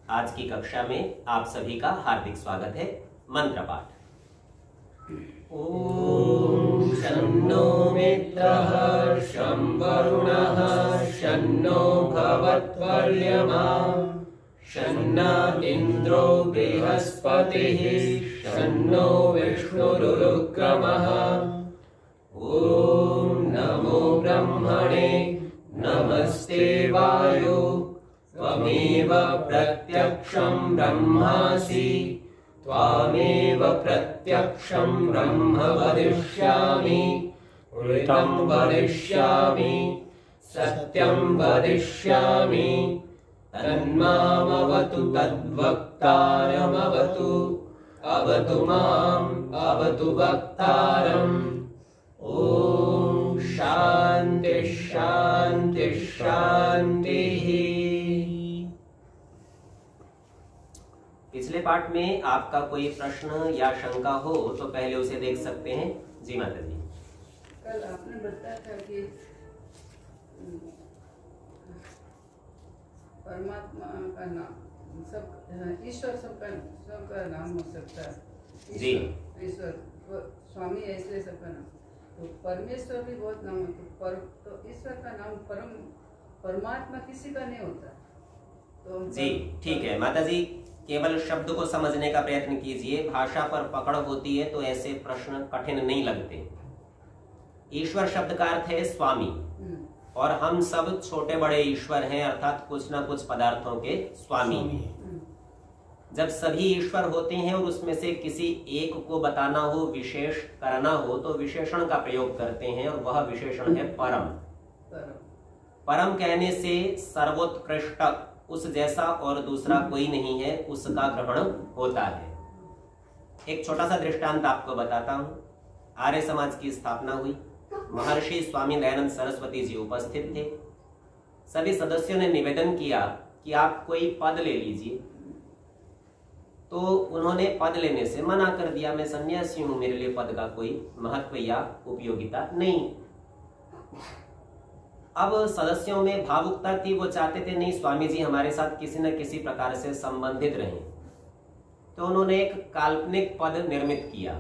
आज की कक्षा में आप सभी का हार्दिक स्वागत है। मंत्र पाठ। ओम शन्नो मित्रः शं वरुणः शन्नो भवत्पर्यमा शन्नो इंद्रो बृहस्पतिः शन्नो विष्णुरुक्रमः। ओम नमो ब्रह्मणे नमस्ते वायो त्वमेव प्रत्यक्षं ब्रह्मासि त्वामेव प्रत्यक्षं ब्रह्म वदिष्यामि ऋतं वदिष्यामि सत्यं वदिष्यामि तन्मामवतु तद्वक्तारमवतु अवतु माम् अवतु वक्तारम्। ओम शांति शांति शांति। पिछले पाठ में आपका कोई प्रश्न या शंका हो तो पहले उसे देख सकते हैं। जी माता जी। कल आपने बताया था कि परमात्मा का नाम सब ईश्वर सबका नाम हो सकता है। जी ईश्वर स्वामी ऐसे सबका नाम, तो परमेश्वर भी बहुत नाम है। तो ईश्वर का नाम परमात्मा किसी का नहीं होता। तो जी ठीक है माता जी, केवल शब्द को समझने का प्रयत्न कीजिए। भाषा पर पकड़ होती है तो ऐसे प्रश्न कठिन नहीं लगते। ईश्वर शब्द का अर्थ है स्वामी, और हम सब छोटे बड़े ईश्वर हैं, अर्थात कुछ न कुछ पदार्थों के स्वामी। जब सभी ईश्वर होते हैं और उसमें से किसी एक को बताना हो, विशेष करना हो, तो विशेषण का प्रयोग करते हैं, और वह विशेषण है परम। परम कहने से सर्वोत्कृष्ट, उस जैसा और दूसरा कोई नहीं है, उसका ग्रहण होता है। एक छोटा सा दृष्टांत आपको बताता हूं। आर्य समाज की स्थापना हुई, महर्षि स्वामी दयानंद सरस्वती जी उपस्थित थे। सभी सदस्यों ने निवेदन किया कि आप कोई पद ले लीजिए, तो उन्होंने पद लेने से मना कर दिया। मैं सन्यासी हूं, मेरे लिए पद का कोई महत्व या उपयोगिता नहीं। अब सदस्यों में भावुकता थी, वो चाहते थे नहीं स्वामी जी हमारे साथ किसी न किसी प्रकार से संबंधित रहें। तो उन्होंने एक काल्पनिक पद निर्मित किया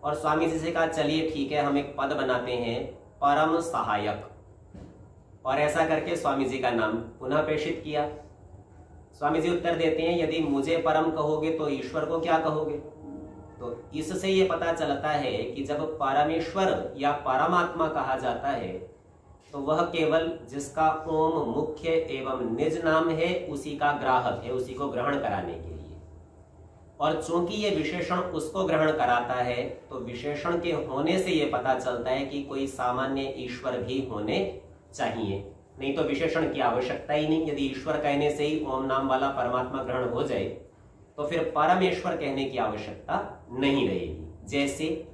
और स्वामी जी से कहा चलिए ठीक है, हम एक पद बनाते हैं, परम सहायक। और ऐसा करके स्वामी जी का नाम पुनः प्रेषित किया। स्वामी जी उत्तर देते हैं, यदि मुझे परम कहोगे तो ईश्वर को क्या कहोगे? तो इससे ये पता चलता है कि जब परमेश्वर या परमात्मा कहा जाता है तो वह केवल जिसका ओम मुख्य एवं निज नाम है उसी का ग्राहक है, उसी को ग्रहण कराने के लिए। और चूंकि ये विशेषण उसको ग्रहण कराता है तो विशेषण के होने से ये पता चलता है कि कोई सामान्य ईश्वर भी होने चाहिए, नहीं तो विशेषण की आवश्यकता ही नहीं। यदि ईश्वर कहने से ही ओम नाम वाला परमात्मा ग्रहण हो जाए तो फिर परमेश्वर कहने की आवश्यकता नहीं रहेगी। जैसे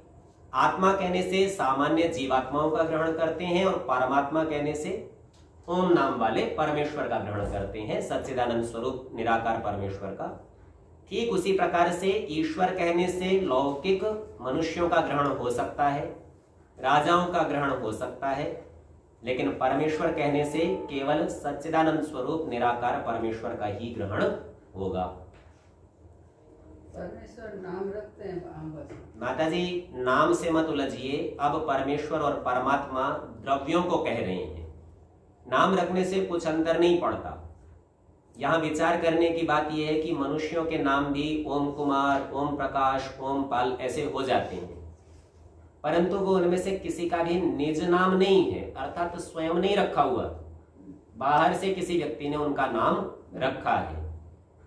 आत्मा कहने से सामान्य जीवात्माओं का ग्रहण करते हैं और परमात्मा कहने से ओम नाम वाले परमेश्वर का ग्रहण करते हैं, सच्चिदानंद स्वरूप निराकार परमेश्वर का। ठीक उसी प्रकार से ईश्वर कहने से लौकिक मनुष्यों का ग्रहण हो सकता है, राजाओं का ग्रहण हो सकता है, लेकिन परमेश्वर कहने से केवल सच्चिदानंद स्वरूप निराकार परमेश्वर का ही ग्रहण होगा। परमेश्वर नाम रखते हैं हम बस। माता जी नाम से मत उलझिए। अब परमेश्वर और परमात्मा द्रव्यों को कह रहे हैं, नाम रखने से कुछ अंतर नहीं पड़ता। यहाँ विचार करने की बात यह है कि मनुष्यों के नाम भी ओम कुमार, ओम प्रकाश, ओम पाल ऐसे हो जाते हैं, परंतु वो उनमें से किसी का भी निज नाम नहीं है, अर्थात स्वयं नहीं रखा हुआ, बाहर से किसी व्यक्ति ने उनका नाम रखा है।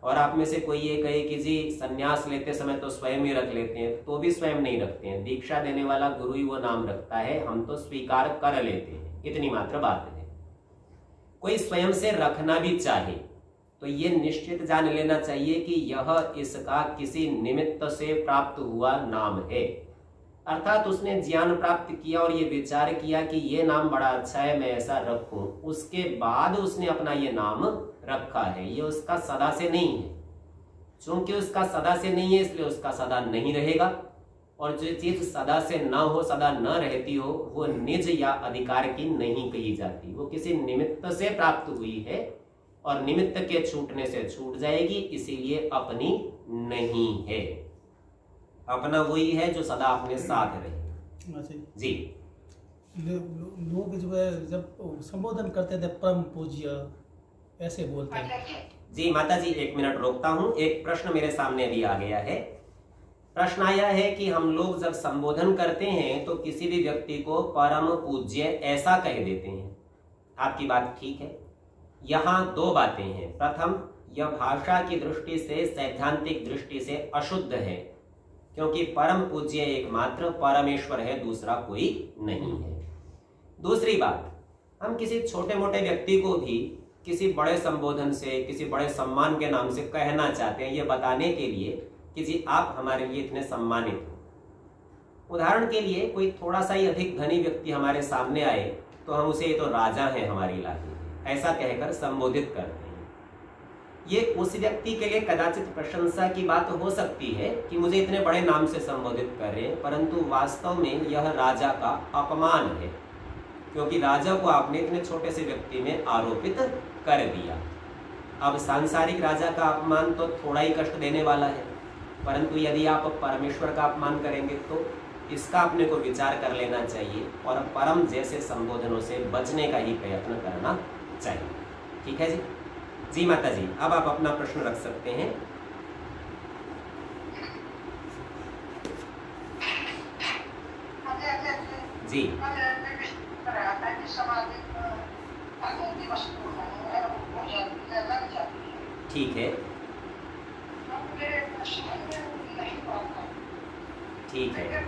और आप में से कोई ये कहे कि जी सन्यास लेते समय तो स्वयं ही रख लेते हैं, तो भी स्वयं नहीं रखते हैं, दीक्षा देने वाला गुरु ही वो नाम रखता है, हम तो स्वीकार कर लेते हैं, इतनी मात्र बात है। कोई स्वयं से रखना भी चाहे तो ये निश्चित जान लेना चाहिए कि यह इसका किसी निमित्त से प्राप्त हुआ नाम है, अर्थात उसने ज्ञान प्राप्त किया और ये विचार किया कि ये नाम बड़ा अच्छा है, मैं ऐसा रखूं, उसके बाद उसने अपना ये नाम रखा है। ये उसका सदा से नहीं है। चूंकि उसका सदा से नहीं है इसलिए उसका सदा नहीं रहेगा, और जो चीज सदा से न हो, सदा न रहती हो, वो निज या अधिकार की नहीं कही जाती, वो किसी निमित्त से प्राप्त हुई है, और निमित्त के छूटने से छूट जाएगी, इसीलिए अपनी नहीं है। अपना वही है जो सदा अपने साथ रहे। जी, लोग जो है जब संबोधन करते थे परम पूज्य ऐसे बोलते हैं। जी माता जी, 1 मिनट रोकता हूं। एक प्रश्न मेरे सामने अभी आ गया है। प्रश्न आया है कि हम लोग जब संबोधन करते हैं तो किसी भी व्यक्ति को परम पूज्य ऐसा कह देते हैं। आपकी बात ठीक है। यहाँ 2 बातें हैं। प्रथम, यह भाषा की दृष्टि से, सैद्धांतिक दृष्टि से अशुद्ध है, क्योंकि परम पूज्य एकमात्र परमेश्वर है, दूसरा कोई नहीं है। दूसरी बात, हम किसी छोटे मोटे व्यक्ति को भी किसी बड़े संबोधन से, किसी बड़े सम्मान के नाम से कहना चाहते हैं, ये बताने के लिए कि जी आप हमारे लिए इतने सम्मानित हो। उदाहरण के लिए कोई थोड़ा सा ही अधिक धनी व्यक्ति हमारे सामने आए तो हम उसे, ये तो राजा है हमारे इलाके के, ऐसा कहकर संबोधित करते हैं। ये उस व्यक्ति के लिए कदाचित प्रशंसा की बात हो सकती है कि मुझे इतने बड़े नाम से संबोधित कर रहे हैं, परंतु वास्तव में यह राजा का अपमान है, क्योंकि राजा को आपने इतने छोटे से व्यक्ति में आरोपित कर दिया। अब सांसारिक राजा का अपमान तो थोड़ा ही कष्ट देने वाला है, परंतु यदि आप परमेश्वर का अपमान करेंगे तो इसका अपने को विचार कर लेना चाहिए और परम जैसे संबोधनों से बचने का ही प्रयत्न करना चाहिए। ठीक है जी। जी माता जी, अब आप अपना प्रश्न रख सकते हैं। जी ठीक है, ठीक है।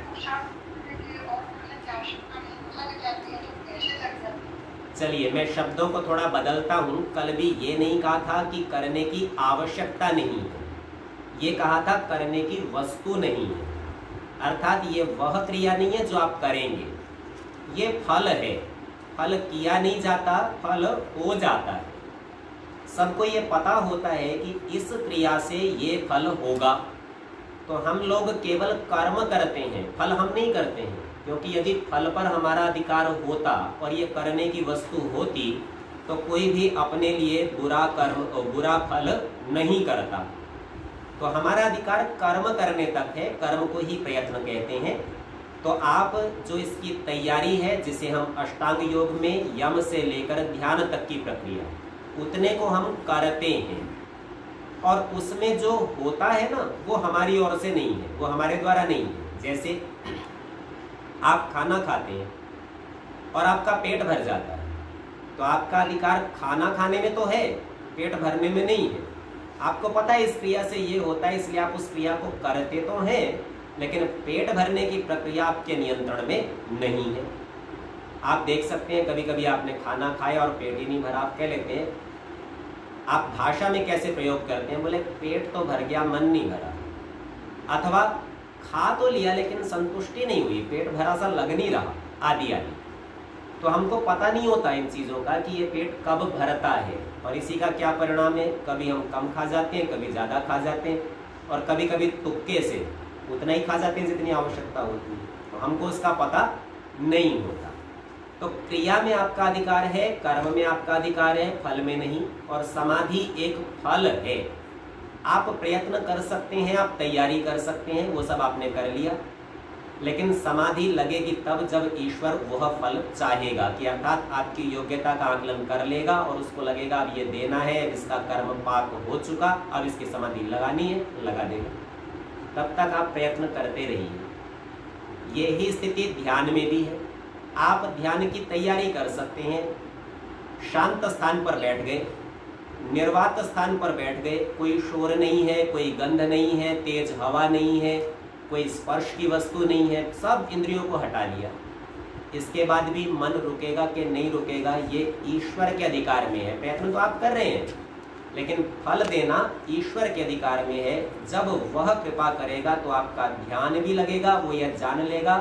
चलिए मैं शब्दों को थोड़ा बदलता हूँ। कल भी ये नहीं कहा था कि करने की आवश्यकता नहीं है, ये कहा था करने की वस्तु नहीं है। अर्थात ये वह क्रिया नहीं है जो आप करेंगे, ये फल है। फल किया नहीं जाता, फल हो जाता है। सबको ये पता होता है कि इस क्रिया से ये फल होगा, तो हम लोग केवल कर्म करते हैं, फल हम नहीं करते हैं। क्योंकि यदि फल पर हमारा अधिकार होता और ये करने की वस्तु होती तो कोई भी अपने लिए बुरा कर्म और बुरा फल नहीं करता। तो हमारा अधिकार कर्म करने तक है, कर्म को ही प्रयत्न कहते हैं। तो आप जो इसकी तैयारी है, जिसे हम अष्टांग योग में यम से लेकर ध्यान तक की प्रक्रिया, उतने को हम करते हैं। और उसमें जो होता है ना, वो हमारी ओर से नहीं है, वो हमारे द्वारा नहीं है। जैसे आप खाना खाते हैं और आपका पेट भर जाता है, तो आपका अधिकार खाना खाने में तो है, पेट भरने में नहीं है। आपको पता है इस क्रिया से ये होता है, इसलिए आप उस क्रिया को करते तो हैं, लेकिन पेट भरने की प्रक्रिया आपके नियंत्रण में नहीं है। आप देख सकते हैं कभी कभी आपने खाना खाया और पेट ही नहीं भरा, आप कह लेते हैं, आप भाषा में कैसे प्रयोग करते हैं, बोले पेट तो भर गया मन नहीं भरा, अथवा खा तो लिया लेकिन संतुष्टि नहीं हुई, पेट भरा सा लग नहीं रहा, आदि आदि। तो हमको पता नहीं होता इन चीज़ों का कि ये पेट कब भरता है, और इसी का क्या परिणाम है। कभी हम कम खा जाते हैं, कभी ज़्यादा खा जाते हैं, और कभी कभी तुक्के से उतना ही खा जाते हैं जितनी आवश्यकता होती है, तो हमको इसका पता नहीं होता। तो क्रिया में आपका अधिकार है, कर्म में आपका अधिकार है, फल में नहीं। और समाधि एक फल है, आप प्रयत्न कर सकते हैं, आप तैयारी कर सकते हैं, वो सब आपने कर लिया। लेकिन समाधि लगेगी तब जब ईश्वर वह फल चाहेगा, कि अर्थात आपकी योग्यता का आकलन कर लेगा और उसको लगेगा अब ये देना है, इसका कर्म पाक हो चुका, अब इसकी समाधि लगानी है, लगा देगा। तब तक आप प्रयत्न करते रहिए। यही स्थिति ध्यान में भी है। आप ध्यान की तैयारी कर सकते हैं, शांत स्थान पर बैठ गए, निर्वात स्थान पर बैठ गए, कोई शोर नहीं है, कोई गंध नहीं है, तेज हवा नहीं है, कोई स्पर्श की वस्तु नहीं है, सब इंद्रियों को हटा लिया। इसके बाद भी मन रुकेगा कि नहीं रुकेगा, ये ईश्वर के अधिकार में है। प्रयत्न तो आप कर रहे हैं, लेकिन फल देना ईश्वर के अधिकार में है। जब वह कृपा करेगा तो आपका ध्यान भी लगेगा, वो यह जान लेगा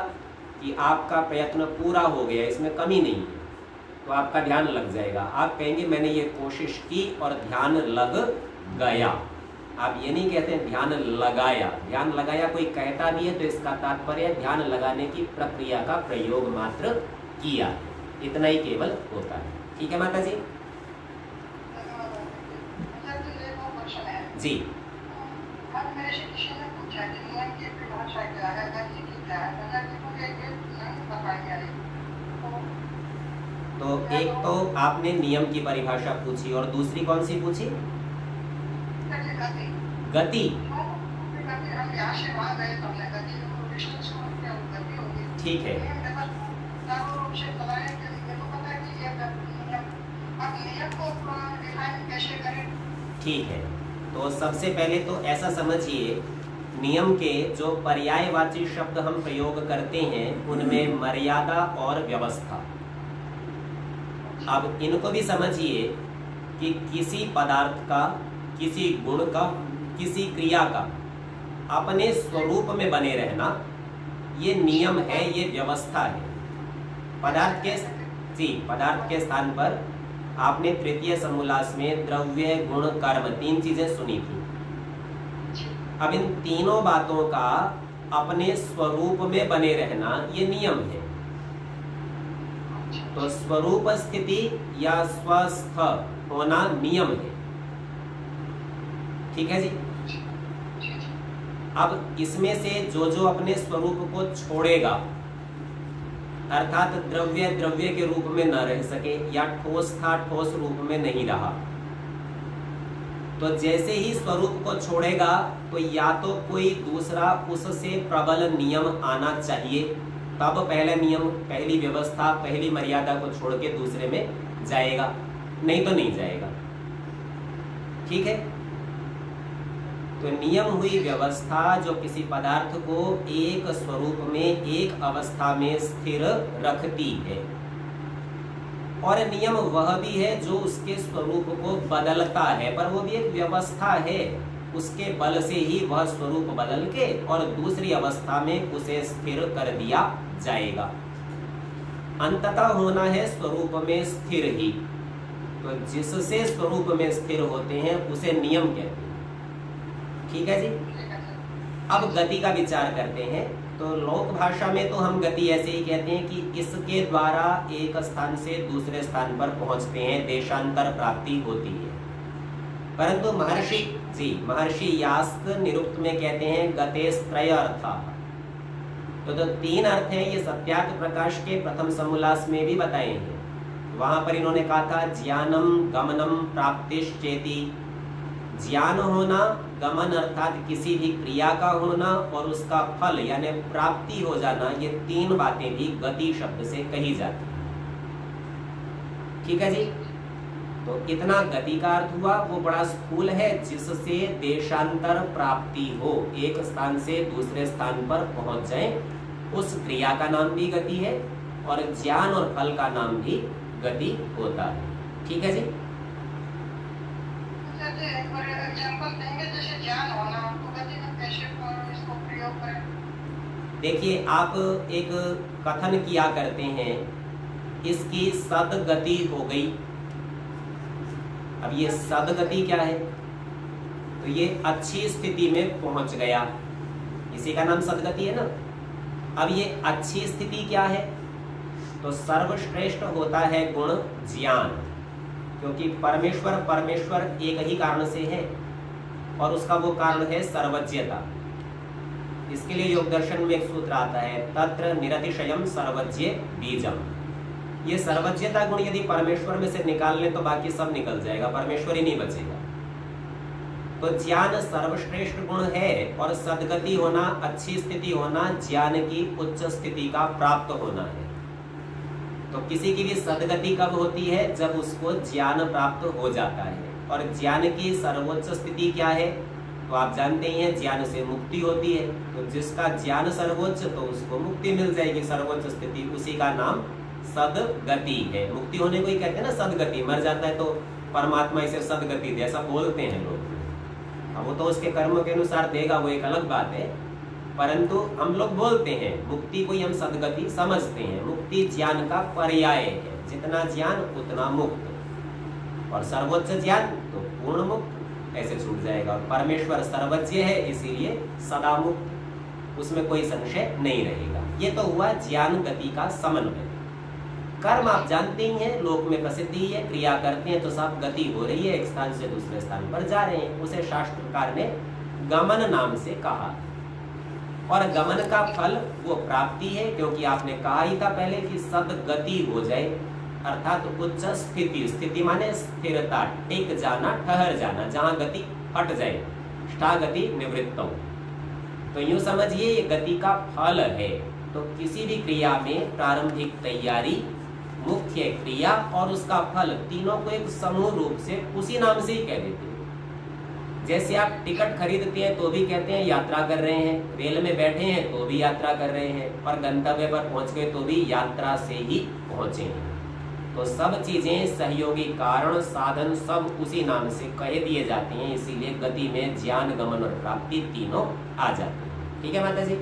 कि आपका प्रयत्न पूरा हो गया, इसमें कमी नहीं है, तो आपका ध्यान लग जाएगा। आप कहेंगे मैंने ये कोशिश की और ध्यान लग गया। आप ये नहीं कहते ध्यान लगाया। ध्यान लगाया कोई कहता भी है तो इसका तात्पर्य ध्यान लगाने की प्रक्रिया का प्रयोग मात्र किया, इतना ही केवल होता है। ठीक है माता जी। जी। मेरे से किसी ने पूछा कि नियम की परिभाषा क्या है, गति की क्या है, मुझे ये नहीं बताई जा रही। तो एक तो आपने नियम की परिभाषा पूछी और दूसरी कौन सी पूछी? गति। ठीक है, ठीक है। तो सबसे पहले तो ऐसा समझिए, नियम के जो पर्यायवाची शब्द हम प्रयोग करते हैं उनमें मर्यादा और व्यवस्था। अब इनको भी समझिए कि किसी पदार्थ का, किसी गुण का, किसी क्रिया का अपने स्वरूप में बने रहना, ये नियम है, ये व्यवस्था है। पदार्थ के स्थान पर आपने तृतीय समोल्लास में द्रव्य, गुण, कर्म 3 चीजें सुनी थी। अब इन तीनों बातों का अपने स्वरूप में बने रहना ये नियम है। तो स्वरूप स्थिति या स्वस्थ होना नियम है। ठीक है जी। अब इसमें से जो जो अपने स्वरूप को छोड़ेगा, अर्थात द्रव्य द्रव्य के रूप में न रह सके या ठोस था ठोस रूप में नहीं रहा, तो जैसे ही स्वरूप को छोड़ेगा तो या तो कोई दूसरा उससे प्रबल नियम आना चाहिए, तब पहला नियम, पहली व्यवस्था, पहली मर्यादा को छोड़ के दूसरे में जाएगा, नहीं तो नहीं जाएगा। ठीक है। तो नियम हुई व्यवस्था जो किसी पदार्थ को एक स्वरूप में, एक अवस्था में स्थिर रखती है। और नियम वह भी है जो उसके स्वरूप को बदलता है, पर वो भी एक व्यवस्था है। उसके बल से ही वह स्वरूप बदल के और दूसरी अवस्था में उसे स्थिर कर दिया जाएगा। अंततः होना है स्वरूप में स्थिर ही। तो जिससे स्वरूप में स्थिर होते हैं उसे नियम कहते हैं। ठीक है जी। अब गति का विचार करते हैं। तो लोक भाषा में तो हम गति ऐसे ही कहते हैं कि इसके द्वारा एक स्थान से दूसरे स्थान पर पहुंचते हैं, देशांतर प्राप्ति होती है। परंतु महर्षि यास्क निरुक्त में कहते हैं गतेस्त्रय अर्था। तो 3 अर्थ हैं, ये सत्यार्थ प्रकाश के प्रथम समोल्लास में भी बताए हैं। वहां पर इन्होंने कहा था ज्ञानम गमनम प्राप्तिश्चेति। ज्ञान होना, गमन अर्थात किसी भी क्रिया का होना और उसका फल यानी प्राप्ति हो जाना, ये 3 बातें भी गति शब्द से कही जाती है। ठीक है जी। तो इतना गति का अर्थ हुआ, वो बड़ा स्थूल है, जिससे देशांतर प्राप्ति हो, एक स्थान से दूसरे स्थान पर पहुंच जाए, उस क्रिया का नाम भी गति है और ज्ञान और फल का नाम भी गति होता है। ठीक है जी। देखिए, आप एक कथन किया करते हैं, इसकी सदगति हो गई। अब ये सदगति क्या है? तो ये अच्छी स्थिति में पहुंच गया, इसी का नाम सदगति है ना। अब ये अच्छी स्थिति क्या है? तो सर्वश्रेष्ठ होता है गुण ज्ञान, क्योंकि परमेश्वर एक ही कारण से है और उसका वो कारण है सर्वज्ञता। इसके लिए योग दर्शन में एक सूत्र आता है, तत्र निरतिशयम सर्वज्ञ बीजम। ये सर्वज्ञता गुण यदि परमेश्वर में से निकाल ले तो बाकी सब निकल जाएगा, परमेश्वर ही नहीं बचेगा। तो ज्ञान सर्वश्रेष्ठ गुण है और सदगति होना, अच्छी स्थिति होना, ज्ञान की उच्च स्थिति का प्राप्त होना है। तो किसी की भी सदगति कब होती है? जब उसको ज्ञान प्राप्त हो जाता है। और ज्ञान की सर्वोच्च स्थिति क्या है? तो आप जानते ही हैं, ज्ञान से मुक्ति होती है। तो जिसका ज्ञान सर्वोच्च, तो उसको मुक्ति मिल जाएगी, सर्वोच्च स्थिति, उसी का नाम सदगति है। मुक्ति होने को ही कहते हैं ना सदगति। मर जाता है तो परमात्मा इसे सदगति दे, ऐसा बोलते हैं लोग। अब वो तो उसके कर्म के अनुसार देगा, वो एक अलग बात है, परंतु हम लोग बोलते हैं मुक्ति को ही हम सदगति समझते हैं। मुक्ति ज्ञान का पर्याय है, जितना ज्ञान उतना मुक्त, और सर्वोच्च ज्ञान तो पूर्ण मुक्त, ऐसे छूट जाएगा। और परमेश्वर सर्वज्ञ है, इसीलिए सदा मुक्त, उसमें कोई संशय नहीं रहेगा। ये तो हुआ ज्ञान गति का समन्वय। कर्म आप जानते ही हैं, लोक में प्रसिद्धि है, क्रिया करते हैं तो सब गति हो रही है, एक स्थान से दूसरे स्थान पर जा रहे हैं, उसे शास्त्रकार ने गमन नाम से कहा। और गमन का फल वो प्राप्ति है, क्योंकि आपने कहा ही था पहले कि सद गति हो जाए, अर्थात उच्च स्थिति, स्थिति माने स्थिरता, टिक जाना, ठहर जाना, जहां गति हट जाए, स्था गति निवृत्तौ। तो यूं समझिए ये गति का फल है। तो किसी भी क्रिया में प्रारंभिक तैयारी, मुख्य क्रिया और उसका फल, तीनों को एक समूह रूप से उसी नाम से ही कह देते हैं। जैसे आप टिकट खरीदते हैं तो भी कहते हैं यात्रा कर रहे हैं, रेल में बैठे हैं तो भी यात्रा कर रहे हैं, और गंतव्य पर पहुंच गए तो भी यात्रा से ही पहुंचे हैं। तो सब चीजें, सहयोगी कारण, साधन सब उसी नाम से कह दिए जाते हैं, इसीलिए गति में ज्ञान, गमन और प्राप्ति तीनों आ जाते हैं। ठीक है माता जी?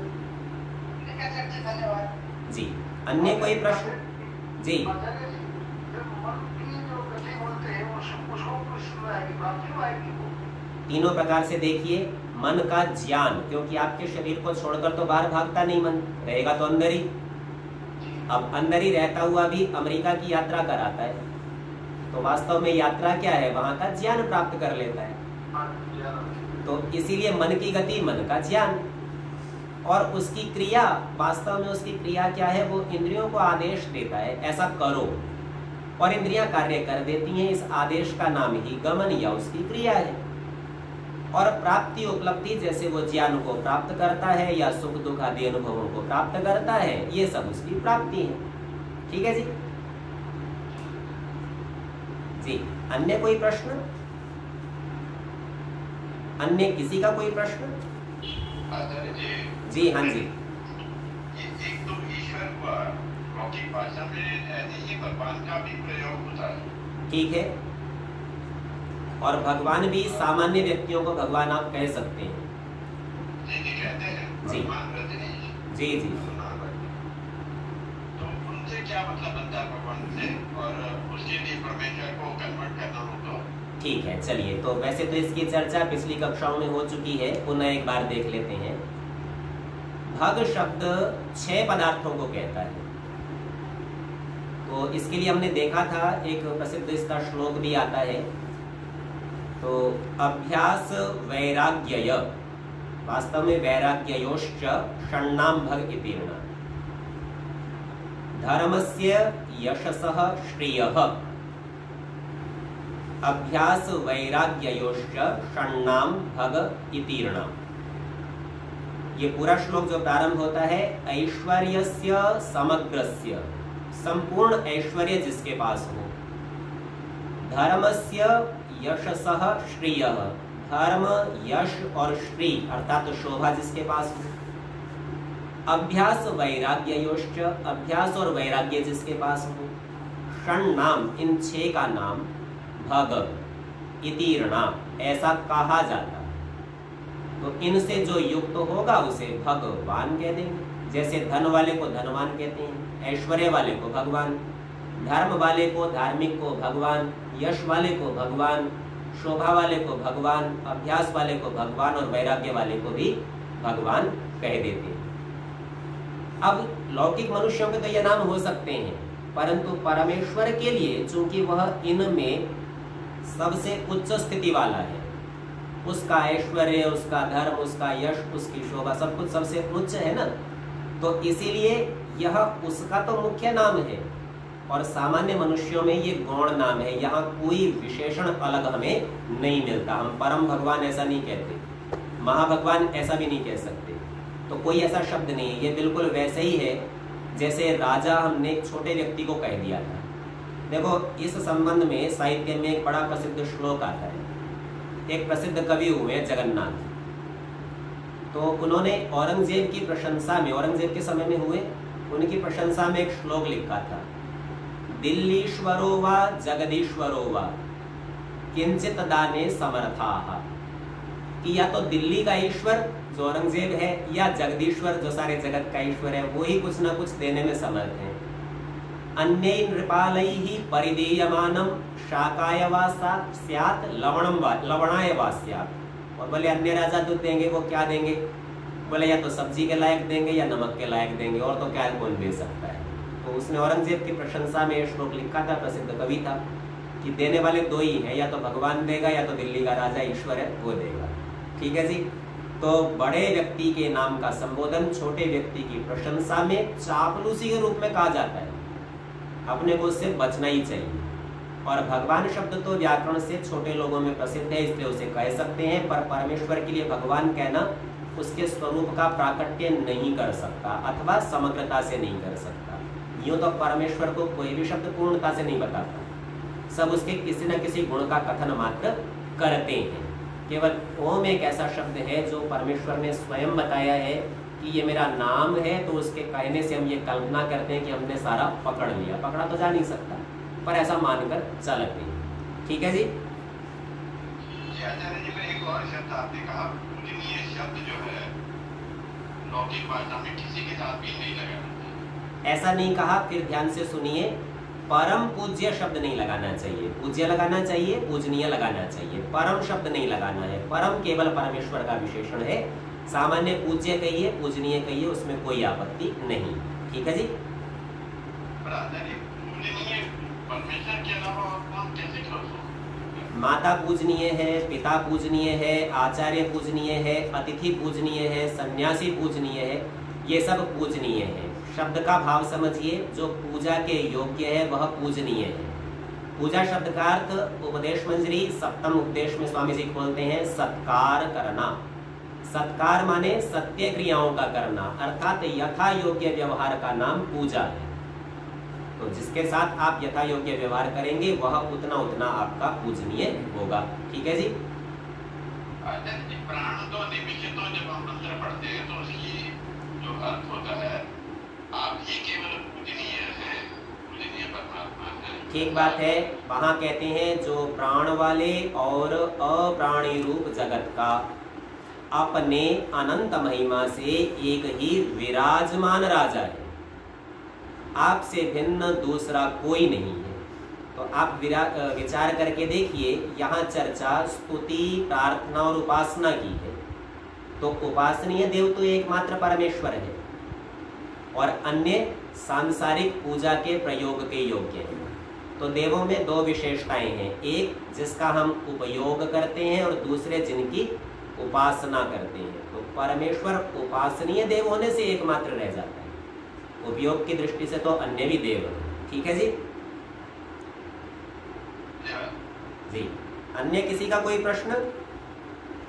धन्यवाद जी। अन्य कोई प्रश्न? जी। तीनों प्रकार से देखिए, मन का ज्ञान, क्योंकि आपके शरीर को छोड़कर तो बाहर भागता नहीं, मन रहेगा तो अंदर ही। अब अंदर ही रहता हुआ भी अमेरिका की यात्रा कराता है, तो वास्तव में यात्रा क्या है? वहां का ज्ञान प्राप्त कर लेता है। तो इसीलिए मन की गति, मन का ज्ञान, और उसकी क्रिया, वास्तव में उसकी क्रिया क्या है? वो इंद्रियों को आदेश देता है ऐसा करो, और इंद्रियां कार्य कर देती हैं। इस आदेश का नाम ही गमन या उसकी क्रिया है। और प्राप्ति, उपलब्धि, जैसे वो ज्ञान को प्राप्त करता है या सुख दुख आदि अनुभवों को प्राप्त करता है, ये सब उसकी प्राप्ति है। ठीक है जी? जी। अन्य कोई प्रश्न? अन्य किसी का कोई प्रश्न? जी हाँ जी। एक तो ईश्वर हुआ, लौकिक भाषा में ऐसे ही भगवान का भी प्रयोग होता है। ठीक है। और भगवान भी सामान्य व्यक्तियों को भगवान आप कह सकते हैं। जी कहते हैं जी भगवान रजनीश। जी जी। तो उनसे क्या मतलब बनता है भगवान से, और उसके लिए परमेश्वर को कन्वर्ट करना हो तो? ठीक है, चलिए। तो वैसे तो इसकी चर्चा पिछली कक्षाओं में हो चुकी है, पुनः एक बार देख लेते हैं। भग शब्द 6 पदार्थों को कहता है। तो इसके लिए हमने देखा था, एक प्रसिद्ध इसका श्लोक भी आता है। तो अभ्यास वैराग्यय, वास्तव में वैराग्ययोश्च षण्णाम भग इतीर्ण, धर्मस्य यशसः श्रियः, अभ्यास वैराग्ययोश्च षण्णाम भग इतीर्ण। ये पूरा श्लोक जो प्रारंभ होता है, ऐश्वर्यस्य समग्रस्य, संपूर्ण ऐश्वर्य जिसके पास हो, धर्मस्य यशसः श्रियः, धर्म, यश और श्री अर्थात तो शोभा जिसके पास हो, अभ्यास वैराग्ययोश्च, अभ्यास और वैराग्य जिसके पास हो, षण्णाम, इन 6 का नाम, भग इतीर्ण, ऐसा कहा जाता। तो इनसे जो युक्त होगा उसे भगवान कह देंगे। जैसे धन वाले को धनवान कहते हैं, ऐश्वर्य वाले को भगवान, धर्म वाले को, धार्मिक को भगवान, यश वाले को भगवान, शोभा वाले को भगवान, अभ्यास वाले को भगवान और वैराग्य वाले को भी भगवान कह देते हैं। अब लौकिक मनुष्यों के तो ये नाम हो सकते हैं, परंतु परमेश्वर के लिए चूंकि वह इनमें सबसे उच्च स्थिति वाला है, उसका ऐश्वर्य, उसका धर्म, उसका यश, उसकी शोभा, सब कुछ सबसे उच्च है ना, तो इसीलिए यह उसका तो मुख्य नाम है, और सामान्य मनुष्यों में ये गौण नाम है। यहाँ कोई विशेषण अलग हमें नहीं मिलता। हम परम भगवान ऐसा नहीं कहते, महाभगवान ऐसा भी नहीं कह सकते, तो कोई ऐसा शब्द नहीं है। ये बिल्कुल वैसे ही है जैसे राजा हमने एक छोटे व्यक्ति को कह दिया था। देखो, इस संबंध में साहित्य में एक बड़ा प्रसिद्ध श्लोक आता है। एक प्रसिद्ध कवि हुए जगन्नाथ, तो उन्होंने औरंगजेब की प्रशंसा में, औरंगजेब के समय में हुए, उनकी प्रशंसा में एक श्लोक लिखा था, दिल्लीश्वरो वा जगदीश्वरो वा किंचित दाने समर्थाः, कि या तो दिल्ली का ईश्वर जो औरंगजेब है, या जगदीश्वर जो सारे जगत का ईश्वर है, वो ही कुछ ना कुछ देने में समर्थ है। अन्यै नृपालैः परिदीयमानं शाकाय वा स्यात् लवणं वा लवणाय वा स्यात्। और बोले अन्य राजा दूध देंगे, वो क्या देंगे? बोले या तो सब्जी के लायक देंगे या नमक के लायक देंगे, और तो क्या कौन दे सकता है। तो उसने औरंगजेब की प्रशंसा में श्लोक लिखा था, प्रसिद्ध कवि था कि देने वाले दो ही हैं, या तो भगवान देगा या तो दिल्ली का राजा ईश्वर है वो देगा। ठीक है जी। तो बड़े व्यक्ति के नाम का संबोधन छोटे व्यक्ति की प्रशंसा में चापलूसी के रूप में कहा जाता है, अपने को उससे बचना ही चाहिए। और भगवान शब्द तो व्याकरण से छोटे लोगों में प्रसिद्ध है, इसलिए उसे कह सकते हैं, पर परमेश्वर के लिए भगवान कहना उसके स्वरूप का प्राकट्य नहीं कर सकता अथवा समग्रता से नहीं कर सकता। यूं तो परमेश्वर को कोई भी शब्द पूर्णता से नहीं बताता, सब उसके किसी न किसी गुण का कथन मात्र करते हैं। केवल ओम एक ऐसा शब्द है जो परमेश्वर ने स्वयं बताया है कि ये मेरा नाम है, तो उसके कहने से हम ये कल्पना करते हैं कि हमने सारा पकड़ लिया। पकड़ा तो जा नहीं सकता, पर ऐसा मानकर चलते हैं। ठीक है जी। आचार्य जी, में एक और शब्द आपने कहा, पूजनीय शब्द जो है लौकिक भाषा में किसी के साथ भी नहीं लगाना। ऐसा नहीं कहा, फिर ध्यान से सुनिए। परम पूज्य शब्द नहीं लगाना चाहिए, पूज्य लगाना चाहिए, पूजनीय लगाना चाहिए, परम शब्द नहीं लगाना है। परम केवल परमेश्वर का विशेषण है, सामान्य पूज्य कहिए, पूजनीय कहिए, उसमें कोई आपत्ति नहीं। ठीक है जी। पर आचार्य, पूजनीय परमेश्वर के अलावा और कौन कैसे कर सकते? माता पूजनीय है, पिता पूजनीय है, आचार्य पूजनीय है, अतिथि पूजनीय है, सन्यासी पूजनीय है, ये सब पूजनीय है। शब्द का भाव समझिए, जो पूजा के योग्य है वह पूजनीय है। पूजा शब्द का अर्थ उपदेश मंजरी सप्तम उपदेश में स्वामी जी खोलते हैं, सत्कार करना। सत्कार माने सत्य क्रियाओं का करना, अर्थात यथा योग्य व्यवहार का नाम पूजा है। तो जिसके साथ आप यथा योग्य व्यवहार करेंगे वह उतना उतना आपका पूजनीय होगा। ठीक है जी। आचार्य जी, प्राण तो निमित्त तो जब हम मंत्र पढ़ते हैं तो उसकी जो अर्थ होता है, आप ही केवल पूजनीय है, पूजनीय परमात्मा है। ठीक बात है। वहां कहते हैं जो प्राण वाले और अप्राणी रूप जगत का अपने अनंत महिमा से एक ही विराजमान राजा है, आपसे भिन्न दूसरा कोई नहीं है। तो आप विचार करके देखिए, यहाँ चर्चा स्तुति, प्रार्थना और उपासना की है। तो उपासनीय देव तो एकमात्र परमेश्वर है और अन्य सांसारिक पूजा के प्रयोग के योग्य हैं। तो देवों में दो विशेषताएं हैं, एक जिसका हम उपयोग करते हैं और दूसरे जिनकी उपासना करते हैं। तो परमेश्वर उपासनीय देव होने से एकमात्र रह जाता है, उपयोग की दृष्टि से तो अन्य भी देव हैं। ठीक है जी। जी, अन्य किसी का कोई प्रश्न?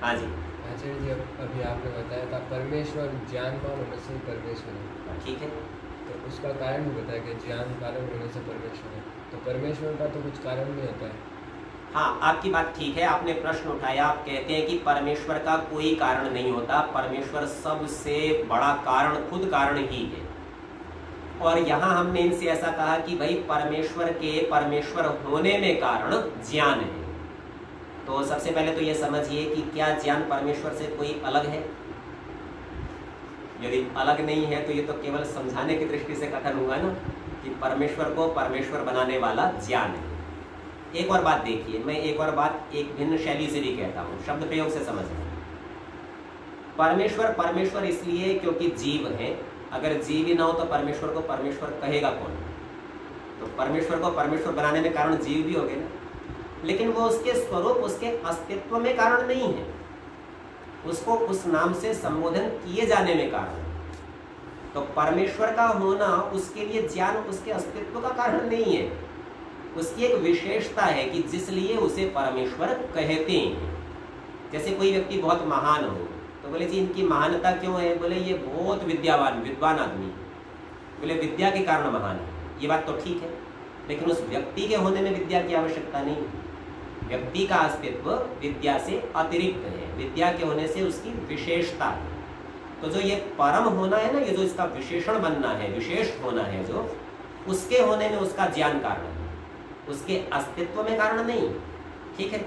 हाँ जी। आचार्य जी, अभी आपने बताया था परमेश्वर ज्ञानवान होने से परमेश्वर है। ठीक है। तो उसका कारण भी बताया कि ज्ञान कारण होने से परमेश्वर है, तो परमेश्वर का तो कुछ कारण नहीं होता है। हाँ, आपकी बात ठीक है। आपने प्रश्न उठाया, आप कहते हैं कि परमेश्वर का कोई कारण नहीं होता, परमेश्वर सबसे बड़ा कारण खुद कारण ही है। और यहाँ हमने इनसे ऐसा कहा कि भाई परमेश्वर के परमेश्वर होने में कारण ज्ञान है। तो सबसे पहले तो ये समझिए कि क्या ज्ञान परमेश्वर से कोई अलग है? यदि अलग नहीं है तो ये तो केवल समझाने की दृष्टि से कथन हुआ ना कि परमेश्वर को परमेश्वर बनाने वाला ज्ञान है। एक और बात देखिए, मैं एक और बात एक भिन्न शैली से भी कहता हूँ, शब्द प्रयोग से समझना। परमेश्वर परमेश्वर इसलिए क्योंकि जीव है। अगर जीव ही ना हो तो परमेश्वर को परमेश्वर कहेगा कौन? तो परमेश्वर को परमेश्वर बनाने में कारण जीव भी हो गए ना, लेकिन वो उसके स्वरूप, उसके अस्तित्व में कारण नहीं है, उसको उस नाम से संबोधन किए जाने में कारण है। तो परमेश्वर का होना उसके लिए ज्ञान, उसके अस्तित्व का कारण नहीं है, उसकी एक विशेषता है कि जिसलिए उसे परमेश्वर कहते हैं। जैसे कोई व्यक्ति बहुत महान हो तो बोले जी इनकी महानता क्यों है? बोले ये बहुत विद्वान आदमी, बोले विद्या के कारण महान है। ये बात तो ठीक है, लेकिन उस व्यक्ति के होने में विद्या की आवश्यकता नहीं। व्यक्ति का अस्तित्व विद्या से अतिरिक्त है, विद्या के होने से उसकी विशेषता है। तो जो ये परम होना है ना, ये जो इसका विशेषण बनना है, विशेष होना है, जो उसके होने में उसका ज्ञान कारण है, उसके अस्तित्व में कारण नहीं। ठीक है।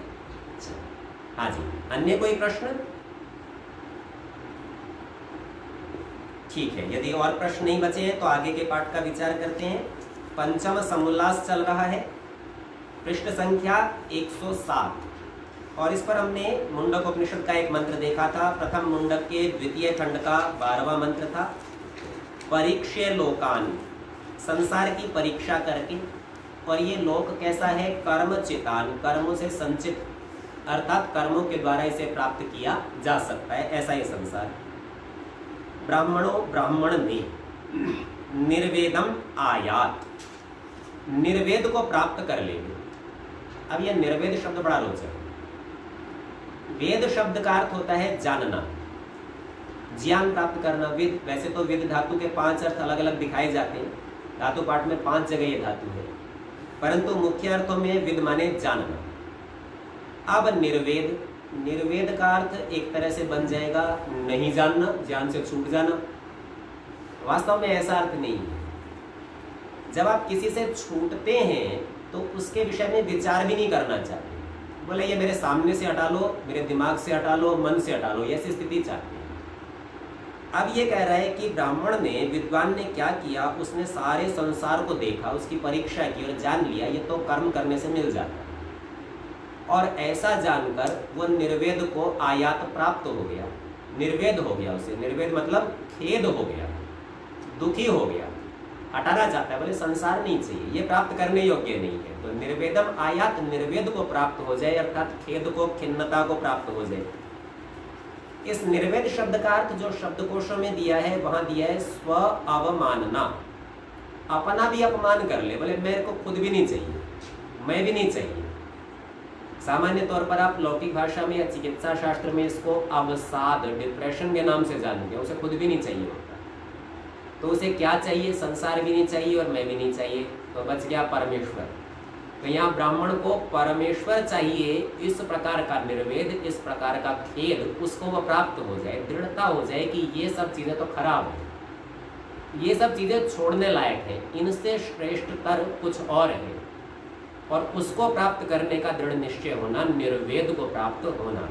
हाँ जी, अन्य कोई प्रश्न? ठीक है, यदि और प्रश्न नहीं बचे हैं तो आगे के पाठ का विचार करते हैं। पंचम समुल्लास चल रहा है, पृष्ठ संख्या 107, और इस पर हमने मुंडक उपनिषद का एक मंत्र देखा था। प्रथम मुंडक के द्वितीय खंड का 12वां मंत्र था, परीक्ष्य लोकान संसार की परीक्षा करके, और ये लोक कैसा है, कर्म चितान, कर्मों से संचित, अर्थात कर्मों के द्वारा इसे प्राप्त किया जा सकता है, ऐसा ये संसार। ब्राह्मण ने निर्वेदम आयात, निर्वेद को प्राप्त कर लेंगे। अब यह निर्वेद शब्द बड़ा रोचक है। वेद शब्द का अर्थ होता है जानना, ज्ञान प्राप्त करना। विद, वैसे तो विद धातु के 5 अर्थ अलग अलग दिखाए जाते हैं, धातु पाठ में 5 जगह ये धातु है, परंतु मुख्य अर्थों में विद माने जानना। अब निर्वेद, निर्वेद का अर्थ एक तरह से बन जाएगा नहीं जानना, ज्ञान से छूट जाना। वास्तव में ऐसा अर्थ नहीं है। जब आप किसी से छूटते हैं तो उसके विषय में विचार भी नहीं करना चाहते, बोले ये मेरे सामने से हटा लो, मेरे दिमाग से हटा लो, मन से हटा लो, ऐसी स्थिति चाहते हैं। अब ये कह रहा है कि ब्राह्मण ने, विद्वान ने क्या किया, उसने सारे संसार को देखा, उसकी परीक्षा की और जान लिया ये तो कर्म करने से मिल जाता है, और ऐसा जानकर वो निर्वेद को आयात प्राप्त हो गया, निर्वेद हो गया उसे। निर्वेद मतलब खेद हो गया, दुखी हो गया, हटाना चाहता है, बोले संसार नहीं चाहिए, ये प्राप्त करने योग्य नहीं है। तो निर्वेदम आयात, निर्वेद को प्राप्त हो जाए, अर्थात खेद को, खिन्नता को प्राप्त हो जाए। इस निर्वेद शब्द का अर्थ जो शब्दकोशों में दिया है, वहां दिया है स्व अवमानना, अपना भी अपमान कर ले, बोले मेरे को खुद भी नहीं चाहिए, मैं भी नहीं चाहिए। सामान्य तौर पर आप लौकिक भाषा में या चिकित्सा शास्त्र में इसको अवसाद, डिप्रेशन के नाम से जानते हैं। उसे खुद भी नहीं चाहिए होता, तो उसे क्या चाहिए, संसार भी नहीं चाहिए और मैं भी नहीं चाहिए, तो बच गया परमेश्वर। तो यहाँ ब्राह्मण को परमेश्वर चाहिए, इस प्रकार का निर्वेद, इस प्रकार का खेद उसको वो प्राप्त हो जाए, दृढ़ता हो जाए कि ये सब चीजें तो खराब है, ये सब चीजें छोड़ने लायक है, इनसे श्रेष्ठतर कुछ और है, और उसको प्राप्त करने का दृढ़ निश्चय होना, निर्वेद को प्राप्त होना।